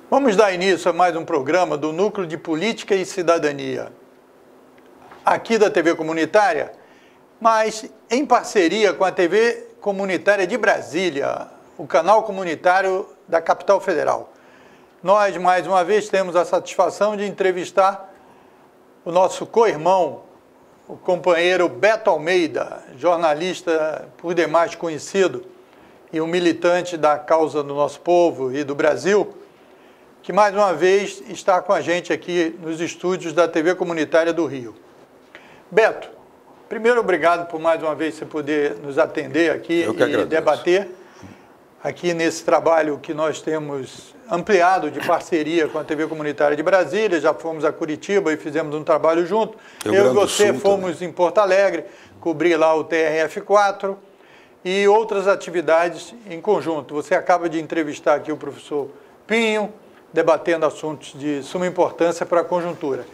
Vamos dar início a mais um programa do Núcleo de Política e Cidadania, aqui da TV Comunitária, mas em parceria com a TV Comunitária de Brasília, o canal comunitário da Capital Federal. Nós, mais uma vez, temos a satisfação de entrevistar o nosso co-irmão, o companheiro Beto Almeida, jornalista por demais conhecido e um militante da causa do nosso povo e do Brasil, que mais uma vez está com a gente aqui nos estúdios da TV Comunitária do Rio. Beto, primeiro obrigado por mais uma vez você poder nos atender aqui e debater aqui nesse trabalho que nós temos ampliado de parceria com a TV Comunitária de Brasília. Já fomos a Curitiba e fizemos um trabalho junto. Eu e você fomos em Porto Alegre, cobrir lá o TRF4 e outras atividades em conjunto. Você acaba de entrevistar aqui o professor Pinho, debatendo assuntos de suma importância para a conjuntura.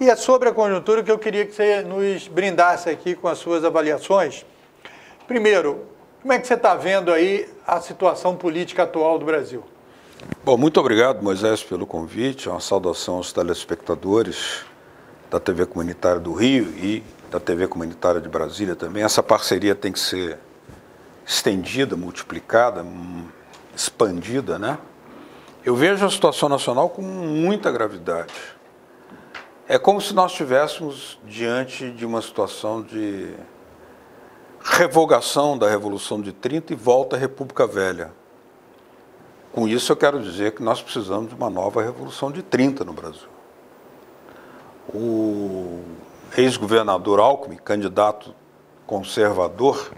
E é sobre a conjuntura que eu queria que você nos brindasse aqui com as suas avaliações. Primeiro, como é que você está vendo aí a situação política atual do Brasil? Bom, muito obrigado, Moisés, pelo convite. Uma saudação aos telespectadores da TV Comunitária do Rio e da TV Comunitária de Brasília também. Essa parceria tem que ser estendida, multiplicada, expandida, né? Eu vejo a situação nacional com muita gravidade. É como se nós estivéssemos diante de uma situação de revogação da Revolução de 30 e volta à República Velha. Com isso eu quero dizer que nós precisamos de uma nova Revolução de 30 no Brasil. O ex-governador Alckmin, candidato conservador,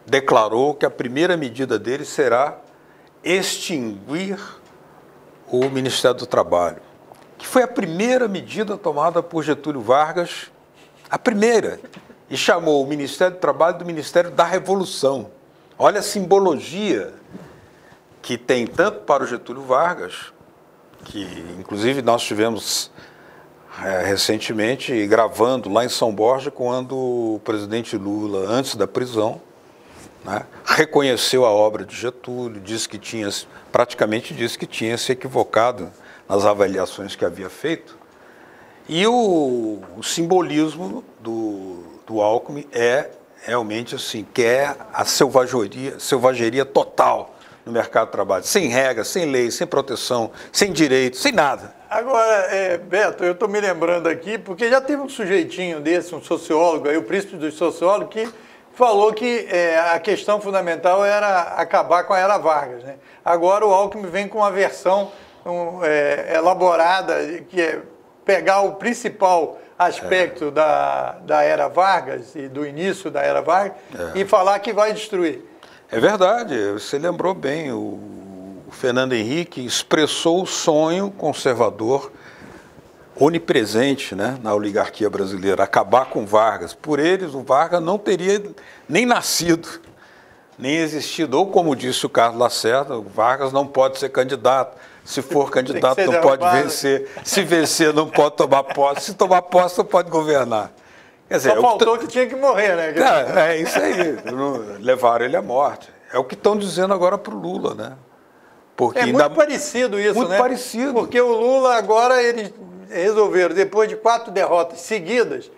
declarou que a primeira medida dele será extinguir o Ministério do Trabalho, que foi a primeira medida tomada por Getúlio Vargas, a primeira, e chamou o Ministério do Trabalho do Ministério da Revolução. Olha a simbologia que tem tanto para o Getúlio Vargas, que inclusive nós tivemos recentemente gravando lá em São Borja, quando o presidente Lula, antes da prisão, né, reconheceu a obra de Getúlio, praticamente disse que tinha se equivocado nas avaliações que havia feito. E o simbolismo do Alckmin é realmente assim, que é a selvageria total no mercado de trabalho, sem regras, sem lei, sem proteção, sem direito, sem nada. Agora, Beto, eu estou me lembrando aqui, porque já teve um sujeitinho desse, um sociólogo, aí, o príncipe dos sociólogos, que falou que a questão fundamental era acabar com a Era Vargas, né? Agora o Alckmin vem com uma versão elaborada, que é pegar o principal aspecto da Era Vargas e do início da Era Vargas e falar que vai destruir. É verdade, você lembrou bem, o Fernando Henrique expressou o sonho conservador onipresente, né, na oligarquia brasileira, acabar com Vargas. Por eles, o Vargas não teria nem nascido, nem existido. Ou, como disse o Carlos Lacerda, o Vargas não pode ser candidato. Se for candidato, não pode vencer. Se vencer, não pode tomar posse. Se tomar posse, não pode governar. Quer dizer, só faltou que tinha que morrer, né? É isso aí. Levaram ele à morte. É o que estão dizendo agora para o Lula, né? Porque é muito parecido isso, muito né? Muito parecido. Porque o Lula agora, eles resolveram, depois de 4 derrotas seguidas,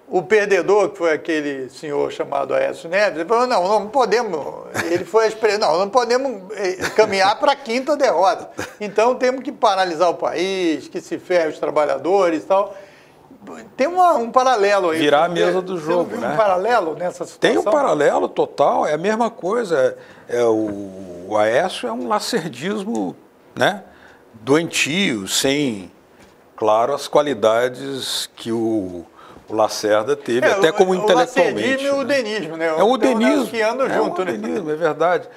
o perdedor, que foi aquele senhor chamado Aécio Neves, ele falou, não podemos, ele foi a expressão, não podemos caminhar para a 5ª derrota. Então temos que paralisar o país, que se ferre os trabalhadores e tal. Tem um paralelo aí. Virar a mesa do jogo, né? Um paralelo nessa situação? Tem um paralelo total, é a mesma coisa. O Aécio é um lacerdismo, né, doentio, sem, claro, as qualidades que o Lacerda teve, até como intelectualmente. O lacerdismo e o denismo, né? É o denismo. Que andam junto, né? É verdade.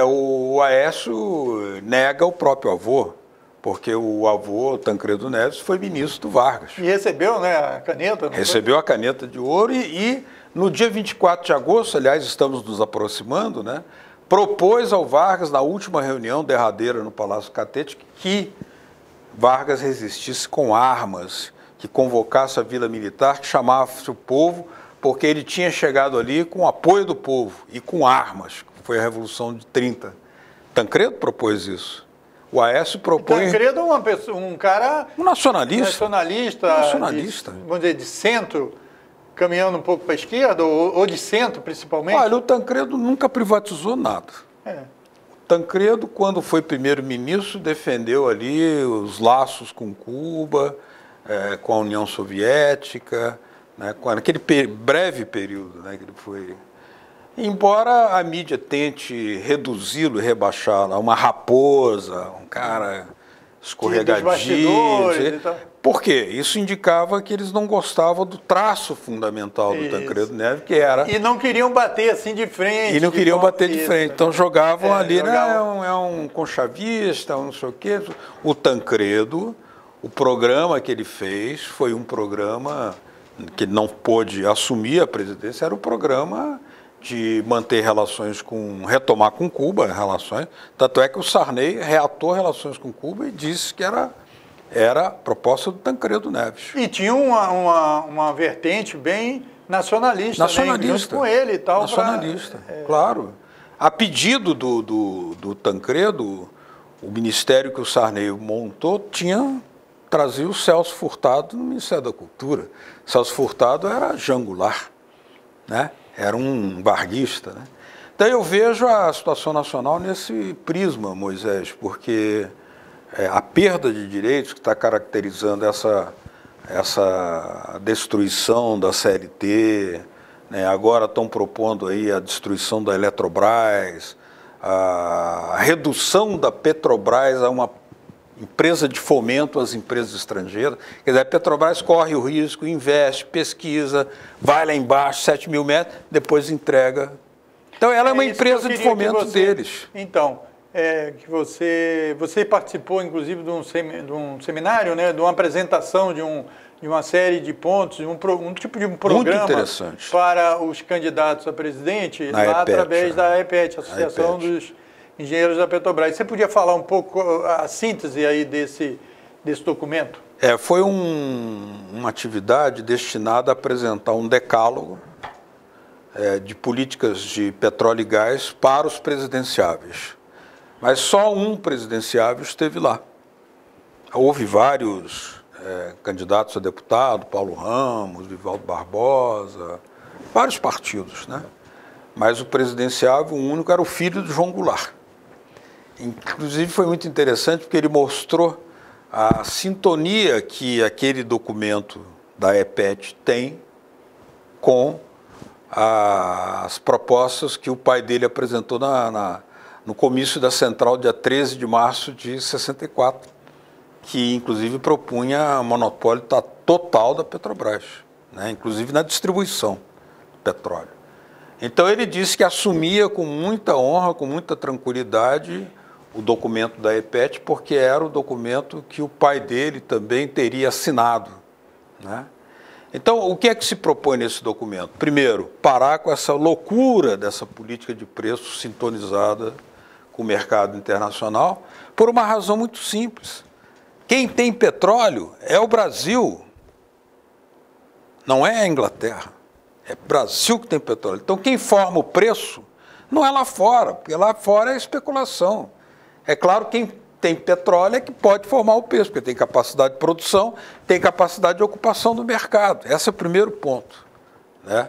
O Aécio nega o próprio avô, porque o avô, Tancredo Neves, foi ministro do Vargas. E recebeu, né, a caneta? Recebeu a caneta de ouro e no dia 24 de agosto, aliás, estamos nos aproximando, né, propôs ao Vargas, na última reunião derradeira no Palácio Catete, que Vargas resistisse com armas, que convocasse a Vila Militar, que chamasse o povo, porque ele tinha chegado ali com o apoio do povo e com armas. Foi a Revolução de 30. Tancredo propôs isso. O Aécio propõe... Tancredo é um cara... Um nacionalista. Nacionalista. Vamos dizer, de centro, caminhando um pouco para a esquerda, ou de centro, principalmente. Olha, o Tancredo nunca privatizou nada. O Tancredo, quando foi primeiro-ministro, defendeu ali os laços com Cuba, com a União Soviética, né, naquele breve período, né, que ele foi... Embora a mídia tente reduzi-lo e rebaixá-lo a uma raposa, um cara escorregadio. Por quê? Isso indicava que eles não gostavam do traço fundamental do Tancredo Neves, que era... E não queriam bater assim de frente. E não queriam bater de frente. Então jogavam ali, né? É um conchavista, um não sei o quê. O Tancredo, o programa que ele fez foi um programa que não pôde assumir a presidência, era o programa de manter relações retomar com Cuba relações. Tanto é que o Sarney reatou relações com Cuba e disse que era a proposta do Tancredo Neves. E tinha uma vertente bem nacionalista, né? Junto com ele e tal. Nacionalista, claro. A pedido do Tancredo, o ministério que o Sarney montou trazia o Celso Furtado no Ministério da Cultura. Celso Furtado era Jango Goulart, né? Era um varguista, né? Então eu vejo a situação nacional nesse prisma, Moisés, porque a perda de direitos que está caracterizando essa destruição da CLT, né? Agora estão propondo aí a destruição da Eletrobras, a redução da Petrobras a uma empresa de fomento às empresas estrangeiras. Quer dizer, a Petrobras corre o risco, investe, pesquisa, vai lá embaixo, 7 mil metros, depois entrega. Então, ela é uma empresa de fomento deles. Então, que você participou, inclusive, de um seminário, né, de uma apresentação de uma série de pontos, um tipo de um programa para os candidatos a presidente, lá através da EPET, Associação dos Engenheiros da Petrobras. Você podia falar um pouco a síntese aí desse documento? Foi uma atividade destinada a apresentar um decálogo de políticas de petróleo e gás para os presidenciáveis. Mas só um presidenciável esteve lá. Houve vários candidatos a deputado, Paulo Ramos, Vivaldo Barbosa, vários partidos, né? Mas o presidenciável, o único, era o filho de João Goulart. Inclusive foi muito interessante porque ele mostrou a sintonia que aquele documento da EPET tem com as propostas que o pai dele apresentou no comício da Central, dia 13 de março de 64, que inclusive propunha monopólio total da Petrobras, né? Inclusive na distribuição do petróleo. Então ele disse que assumia com muita honra, com muita tranquilidade, o documento da EPET, porque era o documento que o pai dele também teria assinado, né? Então, o que é que se propõe nesse documento? Primeiro, parar com essa loucura dessa política de preço sintonizada com o mercado internacional, por uma razão muito simples. Quem tem petróleo é o Brasil, não é a Inglaterra. É o Brasil que tem petróleo. Então, quem forma o preço não é lá fora, porque lá fora é especulação. É claro, quem tem petróleo é que pode formar o preço, porque tem capacidade de produção, tem capacidade de ocupação do mercado. Esse é o primeiro ponto, né?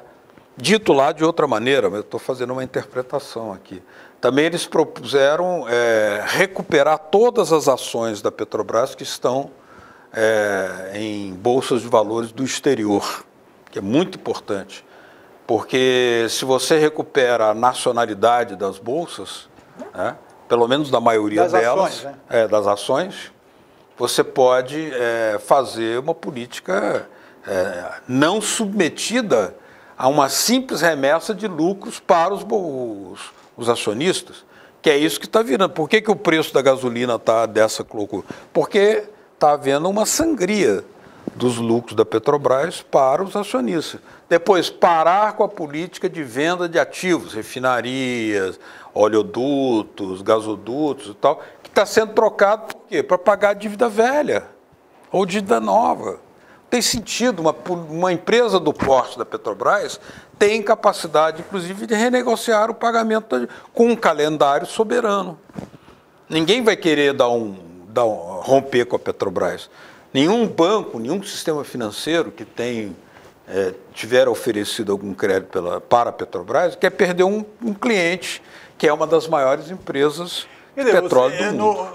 Dito lá de outra maneira, mas eu estou fazendo uma interpretação aqui. Também eles propuseram recuperar todas as ações da Petrobras que estão em bolsas de valores do exterior, que é muito importante, porque se você recupera a nacionalidade das bolsas, né, pelo menos da maioria delas, das ações, você pode fazer uma política não submetida a uma simples remessa de lucros para os acionistas, que é isso que está virando. Por que o preço da gasolina está dessa loucura? Porque está havendo uma sangria dos lucros da Petrobras para os acionistas. Depois, parar com a política de venda de ativos, refinarias, oleodutos, gasodutos e tal, que está sendo trocado por quê? Para pagar a dívida velha ou dívida nova. Tem sentido, uma empresa do porte da Petrobras tem capacidade, inclusive, de renegociar o pagamento com um calendário soberano. Ninguém vai querer romper com a Petrobras. Nenhum banco, nenhum sistema financeiro que tiver oferecido algum crédito para a Petrobras quer perder um cliente, que é uma das maiores empresas de petróleo do mundo.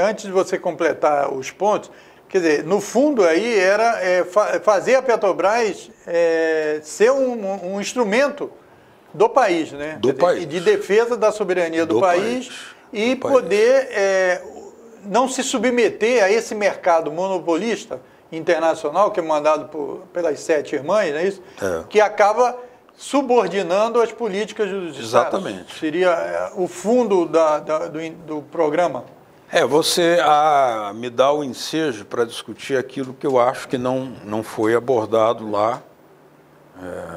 Antes de você completar os pontos, quer dizer, no fundo aí era fazer a Petrobras ser um instrumento do país, né? De defesa da soberania do país e poder não se submeter a esse mercado monopolista internacional, que é mandado pelas 7 irmãs, não é isso? Que acaba subordinando as políticas dos estados. Exatamente. Seria o fundo do programa. Você me dá o ensejo para discutir aquilo que eu acho que não foi abordado lá.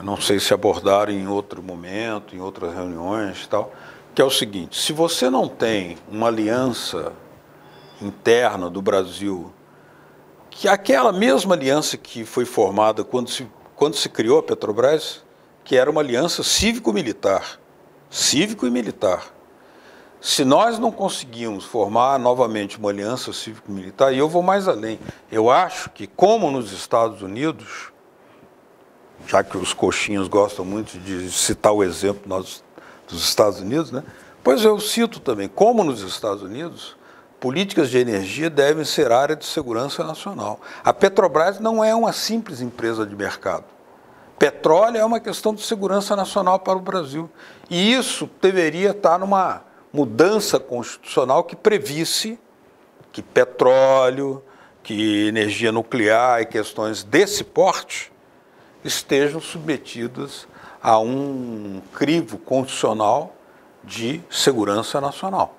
Não sei se abordaram em outro momento, em outras reuniões e tal, que é o seguinte: se você não tem uma aliança interna do Brasil, que aquela mesma aliança que foi formada quando se criou a Petrobras, que era uma aliança cívico-militar, cívico e militar. Se nós não conseguimos formar novamente uma aliança cívico-militar, e eu vou mais além, eu acho que, como nos Estados Unidos, já que os coxinhos gostam muito de citar o exemplo dos Estados Unidos, né? Pois eu cito também, como nos Estados Unidos, políticas de energia devem ser área de segurança nacional. A Petrobras não é uma simples empresa de mercado. Petróleo é uma questão de segurança nacional para o Brasil. E isso deveria estar numa mudança constitucional que previsse que petróleo, que energia nuclear e questões desse porte estejam submetidas a um crivo constitucional de segurança nacional.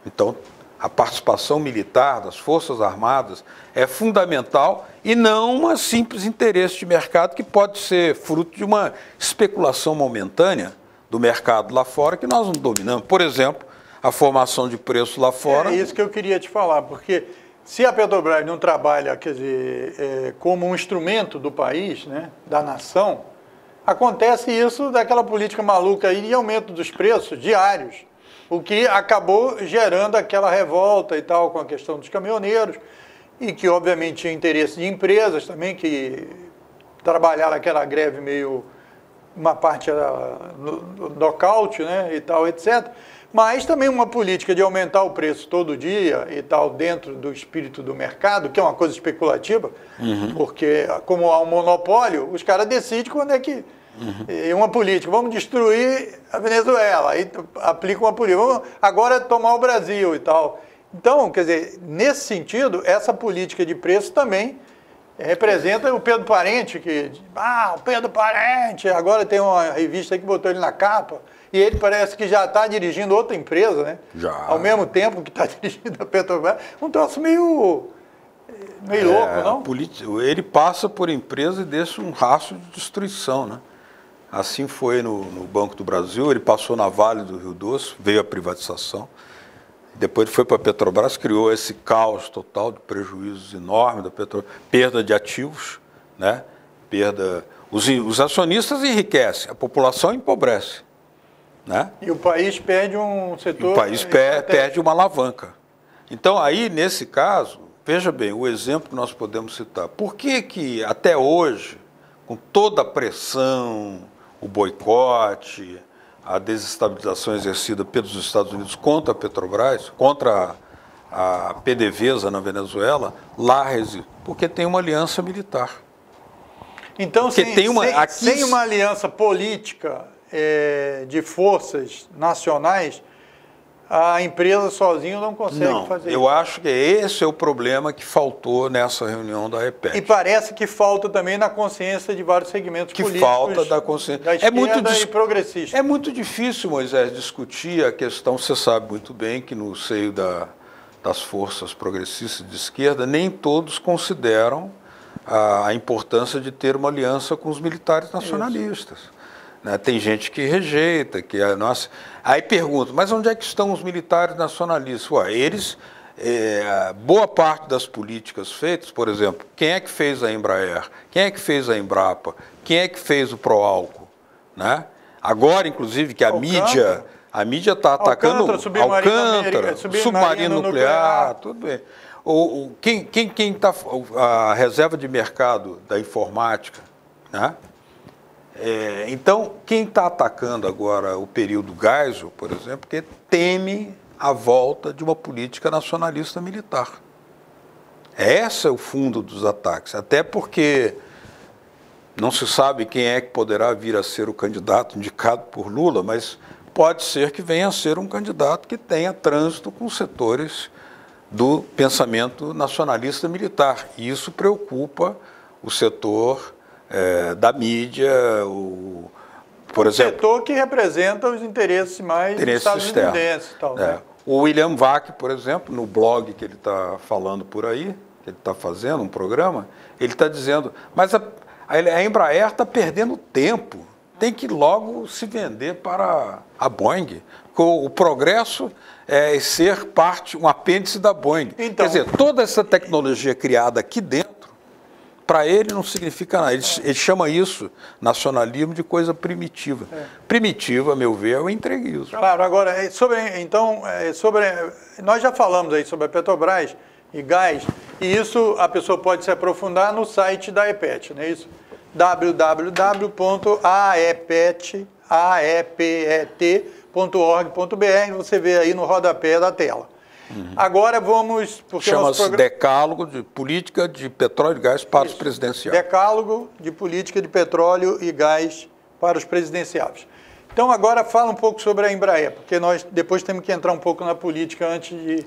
Então, a participação militar das Forças Armadas é fundamental e não um simples interesse de mercado que pode ser fruto de uma especulação momentânea do mercado lá fora que nós não dominamos. Por exemplo, a formação de preço lá fora... É isso que eu queria te falar, porque se a Petrobras não trabalha, quer dizer, como um instrumento do país, né, da nação, acontece isso daquela política maluca aí de aumento dos preços diários, o que acabou gerando aquela revolta e tal com a questão dos caminhoneiros, e que obviamente tinha interesse de empresas também que trabalharam aquela greve meio, uma parte era no nocaute, né, e tal, etc. Mas também uma política de aumentar o preço todo dia e tal, dentro do espírito do mercado, que é uma coisa especulativa, porque como há um monopólio, os caras decidem quando é que... É uma política, vamos destruir a Venezuela, aí aplica uma política, vamos agora tomar o Brasil e tal. Então, quer dizer, nesse sentido, essa política de preço também representa o Pedro Parente, o Pedro Parente, agora tem uma revista aí que botou ele na capa, e ele parece que já está dirigindo outra empresa, né? Já. Ao mesmo tempo que está dirigindo a Petrobras. Um troço meio louco, não? Ele passa por empresa e deixa um rastro de destruição, né? Assim foi no Banco do Brasil, ele passou na Vale do Rio Doce, veio a privatização, depois ele foi para a Petrobras, criou esse caos total de prejuízos enormes da Petrobras, perda de ativos, né? Os acionistas enriquecem, a população empobrece, né? E o país perde um setor... O país perde uma alavanca. Então, aí, nesse caso, veja bem, o exemplo que nós podemos citar. Por que até hoje, com toda a pressão, o boicote, a desestabilização exercida pelos Estados Unidos contra a Petrobras, contra a PDVSA na Venezuela, lá reside? Porque tem uma aliança militar. Então, sem uma aliança política de forças nacionais, a empresa sozinha não consegue fazer isso. Eu acho que esse é o problema que faltou nessa reunião da APEC. E parece que falta também na consciência de vários segmentos políticos. Que falta da consciência. Da esquerda e progressista. É muito difícil, Moisés, discutir a questão, você sabe muito bem que no seio das forças progressistas de esquerda, nem todos consideram a importância de ter uma aliança com os militares nacionalistas. Tem gente que rejeita, Aí pergunta, mas onde é que estão os militares nacionalistas? Eles, boa parte das políticas feitas, por exemplo, quem é que fez a Embraer? Quem é que fez a Embrapa? Quem é que fez o Proálcool? Né? Agora, inclusive, que a mídia A mídia está atacando Alcântara, submarino nuclear, tudo bem. Quem está a reserva de mercado da informática, né? Então, quem está atacando agora o período Geisel, por exemplo, porque teme a volta de uma política nacionalista militar. Esse é o fundo dos ataques, até porque não se sabe quem é que poderá vir a ser o candidato indicado por Lula, mas pode ser que venha a ser um candidato que tenha trânsito com setores do pensamento nacionalista militar. E isso preocupa o setor da mídia, por exemplo... setor que representa os interesses mais estadunidenses. Tal, né? O William Vac, por exemplo, no blog que ele está falando por aí, que ele está fazendo um programa, ele está dizendo, mas a Embraer está perdendo tempo, tem que logo se vender para a Boeing. O progresso é ser um apêndice da Boeing. Então, quer dizer, toda essa tecnologia criada aqui dentro, para ele não significa nada. Ele chama isso, nacionalismo, de coisa primitiva. Primitiva, a meu ver, é o entreguismo. Claro, agora, nós já falamos aí sobre a Petrobras e gás, e isso a pessoa pode se aprofundar no site da AEPET, não é isso? www.aepet.org.br, você vê aí no rodapé da tela. Agora vamos... Chama-se Decálogo de Política de Petróleo e Gás para os Presidenciais. Decálogo de Política de Petróleo e Gás para os Presidenciais. Então agora fala um pouco sobre a Embraer, porque nós depois temos que entrar um pouco na política antes de...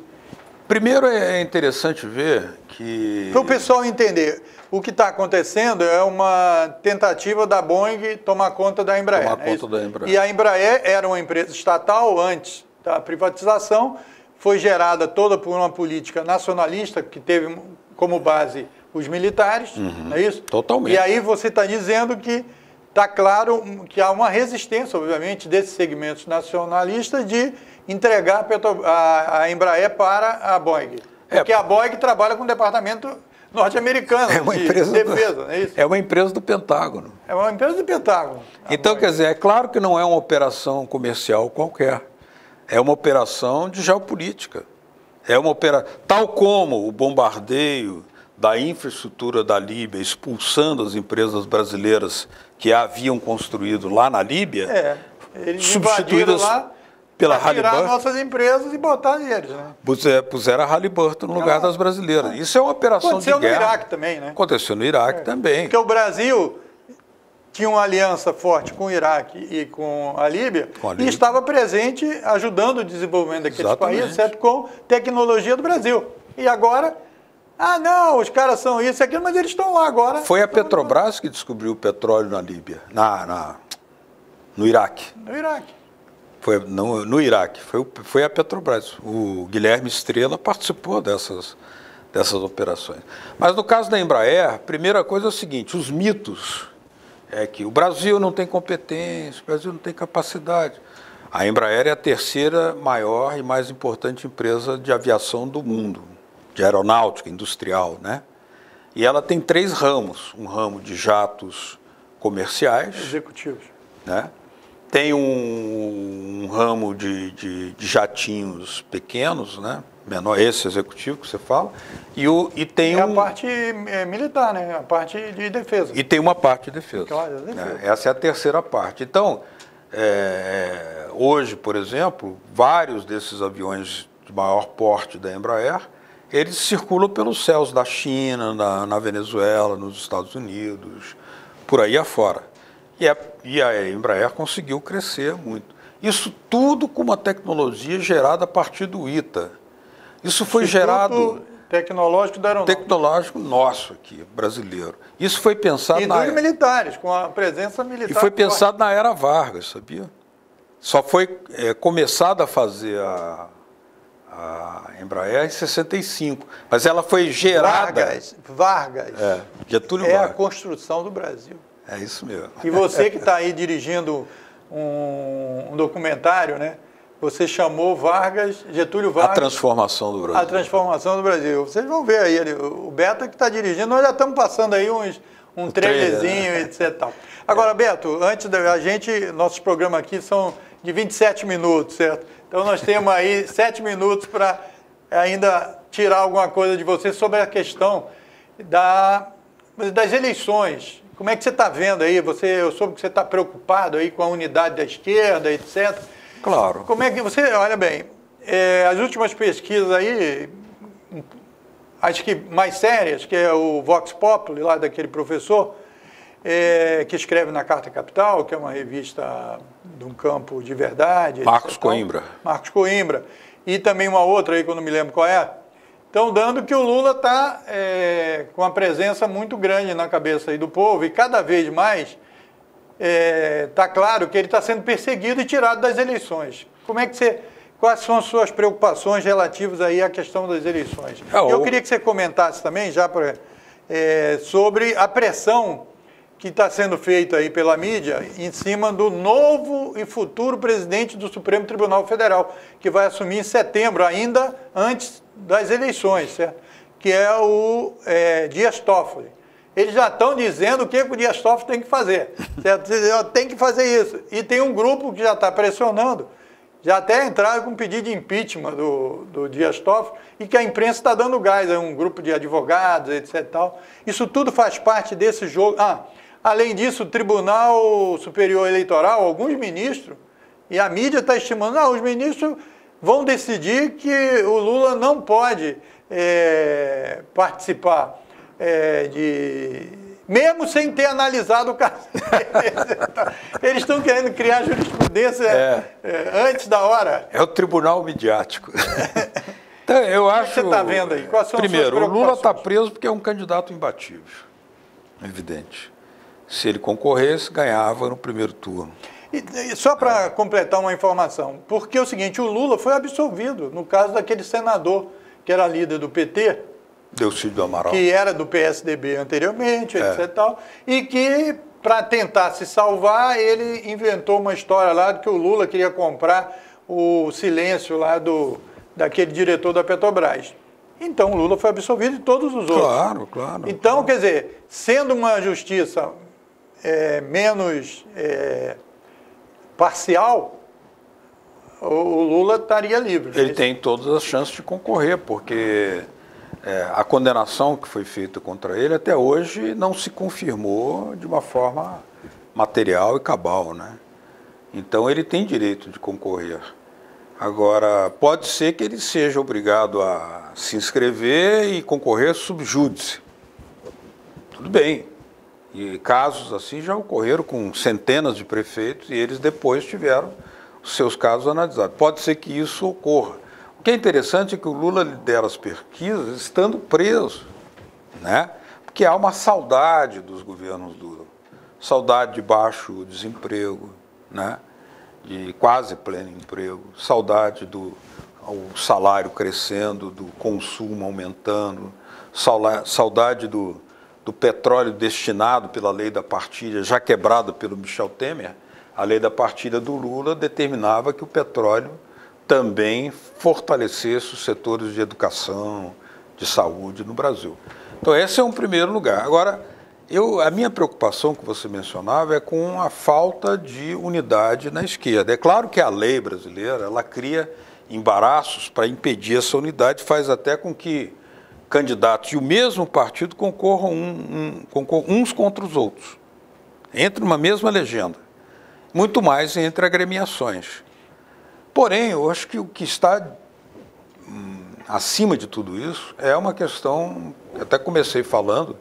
Primeiro é interessante ver que... Para o pessoal entender, o que está acontecendo é uma tentativa da Boeing tomar conta da Embraer. Tomar conta da Embraer. E a Embraer era uma empresa estatal antes da privatização, foi gerada toda por uma política nacionalista que teve como base os militares, não é isso? Totalmente. E aí você está dizendo que está claro que há uma resistência, obviamente, desses segmentos nacionalistas de entregar a Embraer para a Boeing. Porque a Boeing trabalha com o departamento norte-americano de defesa, não é isso? É uma empresa do Pentágono. É uma empresa do Pentágono. Então, quer dizer, é claro que não é uma operação comercial qualquer. É uma operação de geopolítica. Tal como o bombardeio da infraestrutura da Líbia, expulsando as empresas brasileiras que a haviam construído lá na Líbia, eles substituídas lá pela tirar Halliburton. Nossas empresas e botar neles, né? Puseram a Halliburton no lugar das brasileiras. Isso é uma operação de guerra. Aconteceu no Iraque também, né? Aconteceu no Iraque também. Porque o Brasil tinha uma aliança forte com o Iraque e com a Líbia, e estava presente ajudando o desenvolvimento daqueles países, certo? Com tecnologia do Brasil. E agora, não, os caras são isso e aquilo, mas eles estão lá agora. Foi a Petrobras que descobriu o petróleo na Líbia, no Iraque. No Iraque. No Iraque, foi a Petrobras. O Guilherme Estrela participou dessas operações. Mas no caso da Embraer, a primeira coisa é o seguinte, os mitos é que o Brasil não tem competência, o Brasil não tem capacidade. A Embraer é a terceira maior e mais importante empresa de aviação do mundo, de aeronáutica industrial, né? E ela tem 3 ramos, um ramo de jatos comerciais, executivos, né? Tem um ramo de jatinhos pequenos, né? Menor, esse executivo que você fala, e tem a parte militar, né? A parte de defesa. E tem uma parte de defesa. Claro, defesa. Essa é a terceira parte. Então, hoje, por exemplo, vários desses aviões de maior porte da Embraer, eles circulam pelos céus da China, na Venezuela, nos Estados Unidos, por aí afora. E a Embraer conseguiu crescer muito. Isso tudo com uma tecnologia gerada a partir do ITA. Isso foi gerado... Tecnológico da aeronáutica. Tecnológico nosso aqui, brasileiro. Isso foi pensado e dos militares, com a presença militar. E foi pensado na era Vargas, sabia? Só foi começado a fazer a Embraer em 65. Mas ela foi gerada... Vargas. Getúlio Vargas. É a construção do Brasil. É isso mesmo. E você que está aí dirigindo um documentário, né? Você chamou Getúlio Vargas... A transformação do Brasil. A transformação do Brasil. Vocês vão ver aí, o Beto que está dirigindo, nós já estamos passando aí um trailerzinho, etc. Tal. Agora, Beto, antes da gente, nossos programas aqui são de 27 minutos, certo? Então nós temos aí 7 minutos para ainda tirar alguma coisa de você sobre a questão das eleições. Como é que você está vendo aí? Eu soube que você está preocupado aí com a unidade da esquerda, etc. Claro. Como é que você... Olha bem, as últimas pesquisas aí, acho que mais sérias, que é o Vox Populi, lá daquele professor, que escreve na Carta Capital, que é uma revista de um campo de verdade. Marcos Coimbra. Marcos Coimbra. E também uma outra aí, que eu não me lembro qual é. Estão dando que o Lula está com uma presença muito grande na cabeça aí do povo e cada vez mais está claro que ele está sendo perseguido e tirado das eleições. Quais são as suas preocupações relativas aí à questão das eleições? Eu queria que você comentasse também, já sobre a pressão que está sendo feita aí pela mídia em cima do novo e futuro presidente do Supremo Tribunal Federal, que vai assumir em setembro, ainda antes das eleições, certo? Que é o Dias Toffoli. Eles já estão dizendo o que o Dias Toffoli tem que fazer, certo? Tem que fazer isso. E tem um grupo que já está pressionando, já até entraram com um pedido de impeachment do Dias Toffoli e que a imprensa está dando gás, um grupo de advogados, etc. Tal. Isso tudo faz parte desse jogo. Além disso, o Tribunal Superior Eleitoral, alguns ministros, e a mídia está estimando, os ministros vão decidir que o Lula não pode participar mesmo sem ter analisado o caso. Eles estão querendo criar jurisprudência antes da hora. É o tribunal midiático. Então, eu acho... O que você está vendo aí? Quais são Primeiro, o Lula está preso porque é um candidato imbatível, evidente. Se ele concorresse, ganhava no primeiro turno. E só para completar uma informação, porque é o seguinte, o Lula foi absolvido no caso daquele senador que era líder do PT, Delcídio Amaral, que era do PSDB anteriormente, etc. Tal, e que, para tentar se salvar, ele inventou uma história lá de que o Lula queria comprar o silêncio lá daquele diretor da Petrobras. Então o Lula foi absolvido e todos os outros. Claro, claro. Então, quer dizer, sendo uma justiça menos parcial, o Lula estaria livre. Ele tem todas as chances de concorrer, porque a condenação que foi feita contra ele até hoje não se confirmou de uma forma material e cabal, né? Então ele tem direito de concorrer. Agora, pode ser que ele seja obrigado a se inscrever e concorrer sub júdice. Tudo bem. E casos assim já ocorreram com centenas de prefeitos e eles depois tiveram os seus casos analisados. Pode ser que isso ocorra. O que é interessante é que o Lula lidera as pesquisas estando preso, né? Porque há uma saudade dos governos Lula, saudade de baixo desemprego, né? De quase pleno emprego, saudade do salário crescendo, do consumo aumentando, saudade do petróleo destinado pela lei da partilha, já quebrado pelo Michel Temer. A lei da partilha do Lula determinava que o petróleo também fortalecesse os setores de educação, de saúde no Brasil. Então esse é um primeiro lugar. Agora, a minha preocupação que você mencionava é com a falta de unidade na esquerda. É claro que a lei brasileira, ela cria embaraços para impedir essa unidade, faz até com que candidatos e o mesmo partido concorram uns contra os outros, entre uma mesma legenda, muito mais entre agremiações. Porém, eu acho que o que está acima de tudo isso é uma questão, que até comecei falando,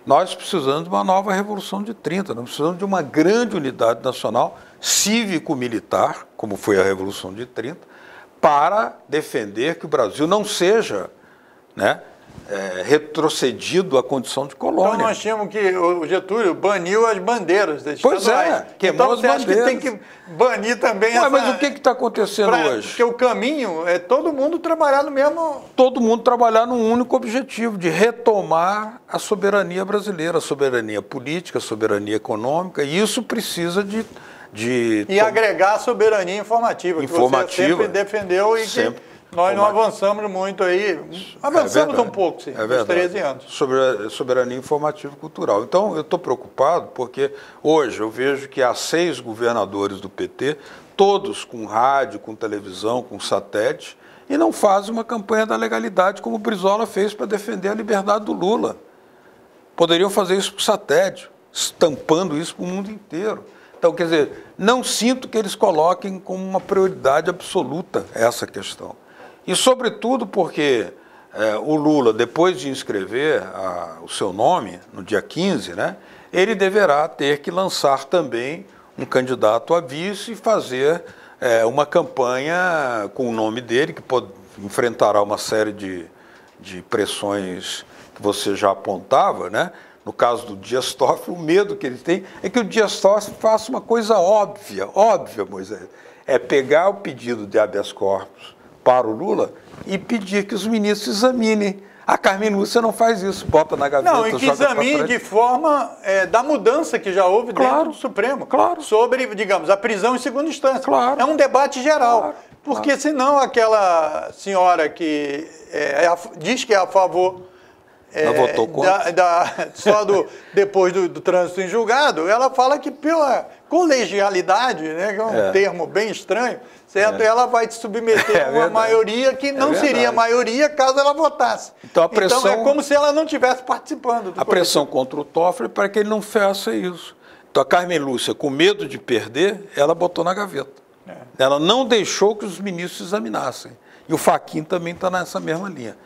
nós precisamos de uma nova Revolução de 30, nós precisamos de uma grande unidade nacional cívico-militar, como foi a Revolução de 30, para defender que o Brasil não seja, né, retrocedido à condição de colônia. Então nós tínhamos que o Getúlio baniu as bandeiras das estaduais. Queimou as bandeiras. Então você acha que tem que banir também essa... Mas o que está acontecendo hoje? Porque o caminho é todo mundo trabalhar no mesmo... Todo mundo trabalhar num único objetivo, de retomar a soberania brasileira, a soberania política, a soberania econômica, e isso precisa E agregar a soberania informativa, que você sempre defendeu e que nós não avançamos muito aí. Avançamos um pouco, sim, nos 13 anos. Sobre soberania informativa e cultural. Então, eu estou preocupado porque hoje eu vejo que há 6 governadores do PT todos com rádio, com televisão, com satélite, e não fazem uma campanha da legalidade como o Brizola fez para defender a liberdade do Lula. Poderiam fazer isso por satélite, estampando isso para o mundo inteiro. Então, quer dizer, não sinto que eles coloquem como uma prioridade absoluta essa questão. E, sobretudo, porque o Lula, depois de inscrever o seu nome, no dia 15, né, ele deverá ter que lançar também um candidato a vice e fazer uma campanha com o nome dele, que enfrentará uma série de pressões que você já apontava, né? No caso do Dias Toffoli, o medo que ele tem é que o Dias Toffoli faça uma coisa óbvia, Moisés, é pegar o pedido de habeas corpus para o Lula e pedir que os ministros examinem. A Carmen Lúcia não faz isso, bota na gaveta. Não, e que examine de forma da mudança que já houve dentro do Supremo sobre, digamos, a prisão em segunda instância. Claro. É um debate geral, porque senão aquela senhora que diz que é a favor votou contra. Depois do trânsito em julgado, ela fala que pela colegialidade, né, que é um termo bem estranho, certo? Ela vai te submeter a uma maioria que não seria maioria caso ela votasse. Então, é como se ela não estivesse participando. A pressão contra o Toffoli é para que ele não faça isso. Então, a Carmen Lúcia, com medo de perder, ela botou na gaveta. Ela não deixou que os ministros examinassem. E o Fachin também está nessa mesma linha.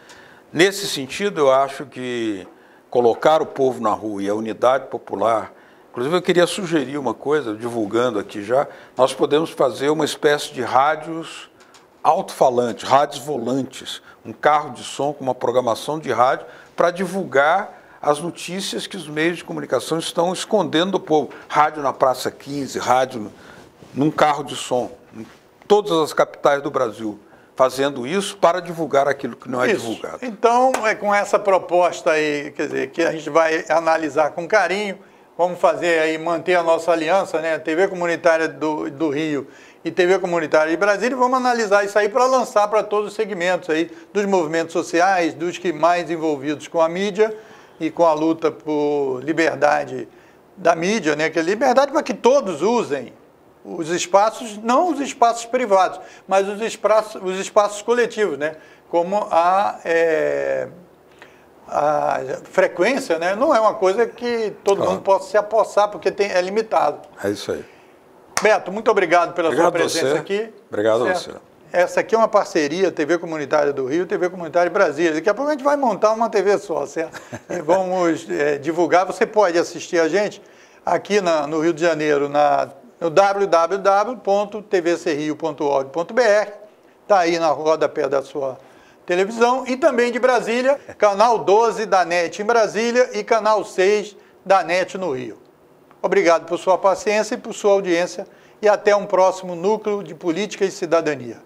Nesse sentido, eu acho que colocar o povo na rua e a unidade popular. Inclusive, eu queria sugerir uma coisa, divulgando aqui já, nós podemos fazer uma espécie de rádios alto-falantes, rádios volantes, um carro de som com uma programação de rádio para divulgar as notícias que os meios de comunicação estão escondendo do povo. Rádio na Praça 15, rádio num carro de som, em todas as capitais do Brasil, fazendo isso para divulgar aquilo que não é divulgado. Então, com essa proposta aí, quer dizer, que a gente vai analisar com carinho, vamos fazer aí, manter a nossa aliança, né? TV Comunitária do Rio e TV Comunitária de Brasília, e vamos analisar isso aí para lançar para todos os segmentos aí, dos movimentos sociais, dos que mais envolvidos com a mídia e com a luta por liberdade da mídia, né? Que é liberdade para que todos usem os espaços, não os espaços privados, mas os espaços coletivos, né? Como a frequência, né? Não é uma coisa que todo mundo possa se apossar, porque é limitado. É isso aí. Beto, muito obrigado pela sua presença aqui. Obrigado a você. Essa aqui é uma parceria, TV Comunitária do Rio, TV Comunitária de Brasília. Daqui a pouco a gente vai montar uma TV só, certo? E vamos divulgar. Você pode assistir a gente aqui no Rio de Janeiro, no www.tvcrio.org.br, está aí na rodapé da sua televisão, e também de Brasília, canal 12 da NET em Brasília e canal 6 da NET no Rio. Obrigado por sua paciência e por sua audiência, e até um próximo Núcleo de Política e Cidadania.